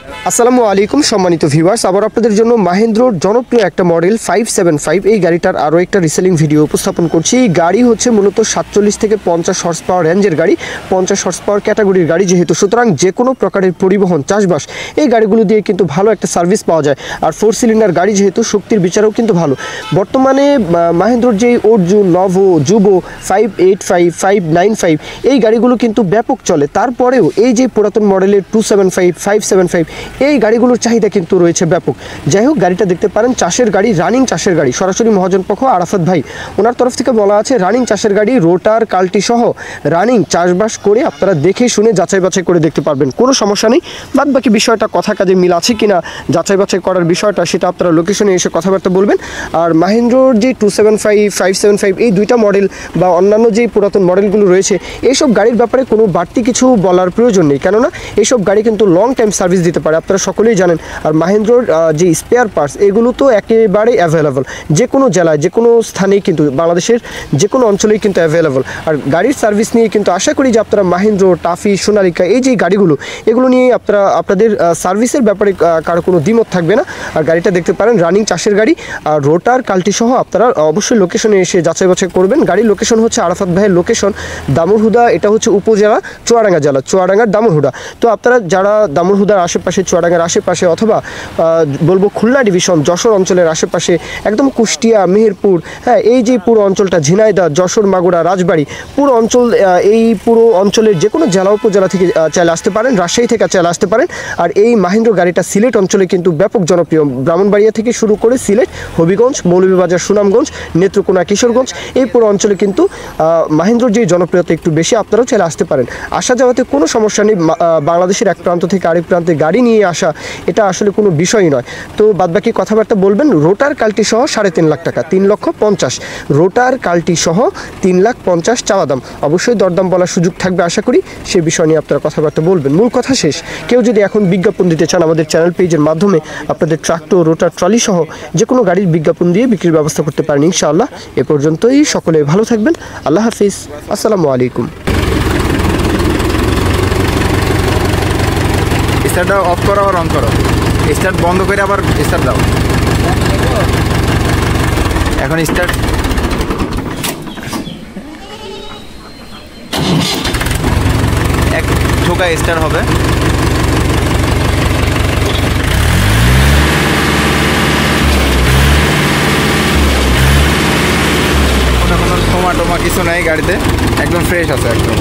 আসসালামু আলাইকুম সম্মানিত ভিউয়ার্স, আবার আপনাদের জন্য মাহেন্দ্রর জনপ্রিয় একটা মডেল 575 এই গাড়িটার আরও একটা রিসেলিং ভিডিও উপস্থাপন করছি। এই গাড়ি হচ্ছে মূলত 47 থেকে 50 হর্স পাওয়ার রেঞ্জের গাড়ি, 50 হর্স পাওয়ার ক্যাটাগরির গাড়ি যেহেতু, সুতরাং যে কোনো প্রকারের পরিবহন, চাষবাস এই গাড়িগুলো দিয়ে কিন্তু ভালো একটা সার্ভিস পাওয়া যায়। আর 4 সিলিন্ডার গাড়ি যেহেতু শক্তির বিচারেও কিন্তু ভালো। বর্তমানে মাহেন্দ্রর যেই অর্জুন, নভো, যুবো, 585, 595 এই গাড়িগুলো কিন্তু ব্যাপক চলে। তারপরেও এই যে পুরাতন মডেলের 275, 575 এই গাড়িগুলোর চাহিদা কিন্তু রয়েছে ব্যাপক। যাই হোক, গাড়িটা দেখতে পারেন চাষের গাড়ি, রানিং চাষের গাড়ি। সরাসরি মহাজন পক্ষ আরাফাত ভাই ওনার তরফ থেকে বলা আছে রানিং চাষের গাড়ি, রোটার কাল্টি সহ রানিং চাষবাস করে আপনারা দেখে শুনে যাচাই বাছাই করে দেখতে পারবেন, কোনো সমস্যা নেই। বাদ বাকি বিষয়টা কথা কাজে মিল আছে কিনা যাচাই বাছাই করার বিষয়টা, সেটা আপনারা লোকেশনে এসে কথাবার্তা বলবেন। আর মাহেন্দ্রর যে 275, 575 এই দুইটা মডেল বা অন্যান্য যে পুরাতন মডেলগুলো রয়েছে এইসব গাড়ির ব্যাপারে কোনো বাড়তি কিছু বলার প্রয়োজন নেই, কেননা এইসব গাড়ি কিন্তু লং টাইম সার্ভিস দিতে পারে, আপনারা সকলেই জানেন। আর মাহেন্দ্রর যে স্পেয়ার পার্টস এগুলো তো একেবারে অ্যাভেলেবল, যে কোনো জেলায় যে কোনো স্থানেই কিন্তু বাংলাদেশের যে কোনো অঞ্চলেই কিন্তু অ্যাভেলেবল। আর গাড়ির সার্ভিস নিয়ে কিন্তু আশা করি যে আপনারা মাহেন্দ্র, টাফি, সোনালিকা এই যে গাড়িগুলো এগুলো নিয়ে আপনারা আপনাদের সার্ভিসের ব্যাপারে কারো কোনো দ্বিমত থাকবে না। আর গাড়িটা দেখতে পারেন রানিং চাষের গাড়ি, আর রোটার কাল্টি সহ আপনারা অবশ্যই লোকেশনে এসে যাচাই বাছাই করবেন। গাড়ির লোকেশন হচ্ছে আরাফাত ভাইয়ের লোকেশন দামুরহুদা, এটা হচ্ছে উপজেলা চুয়াডাঙ্গা জেলা, চুয়াডাঙ্গার দামুরহুদা। তো আপনারা যারা দামুরহুদার আশেপাশে, চুয়াডাঙ্গার আশেপাশে অথবা বলবো খুলনা ডিভিশন, যশোর অঞ্চলের আশেপাশে, একদম কুষ্টিয়া, মেহেরপুর, হ্যাঁ এই যে পুরো অঞ্চলটা, ঝিনাইদহ, যশোর, মাগুরা, রাজবাড়ী পুরো অঞ্চল, এই পুরো অঞ্চলের যে কোনো জেলা উপজেলা থেকে চাইলে আসতে পারেন, রাজশাহী থেকে চাইলে আসতে পারেন। আর এই মাহেন্দ্র গাড়িটা সিলেট অঞ্চলে কিন্তু ব্যাপক জনপ্রিয়, ব্রাহ্মণবাড়িয়া থেকে শুরু করে সিলেট, হবিগঞ্জ, মৌলভীবাজার, সুনামগঞ্জ, নেত্রকোনা, কিশোরগঞ্জ এই পুরো অঞ্চলে কিন্তু মাহেন্দ্রর যে জনপ্রিয়তা একটু বেশি, আপনারাও চাইলে আসতে পারেন। আসা যাওয়াতে কোনো সমস্যা নেই, বাংলাদেশের এক প্রান্ত থেকে আরেক প্রান্তে গাড়ি নিয়ে আসা এটা আসলে কোনো বিষয়ই নয়। তো বাদবাকি কথাবার্তা বলবেন। রোটার কাল্টি সহ 3.5 লাখ টাকা, 3,50,000 রোটার কাল্টি সহ 3,50,000 চাওয়া দাম। অবশ্যই দরদাম বলার সুযোগ থাকবে আশা করি, সে বিষয় নিয়ে আপনারা কথাবার্তা বলবেন। মূল কথা শেষ। কেউ যদি এখন বিজ্ঞাপন দিতে চান আমাদের চ্যানেল পেজের মাধ্যমে আপনাদের ট্রাক্টর, রোটার, ট্রলি সহ যে কোনো গাড়ির বিজ্ঞাপন দিয়ে বিক্রির ব্যবস্থা করতে পারেন ইনশাআল্লাহ। এ পর্যন্তই, সকলে ভালো থাকবেন। আল্লাহ হাফিজ, আসসালামু আলাইকুম। স্টার্টটা অফ করো আর অন করো, স্টার্ট বন্ধ করে আবার স্টার্ট দাও। এখন স্টার্ট, এক ঠোকা স্টার্ট হবে। কোনো টোমা কিছু নাই গাড়িতে, একদম ফ্রেশ আছে একদম।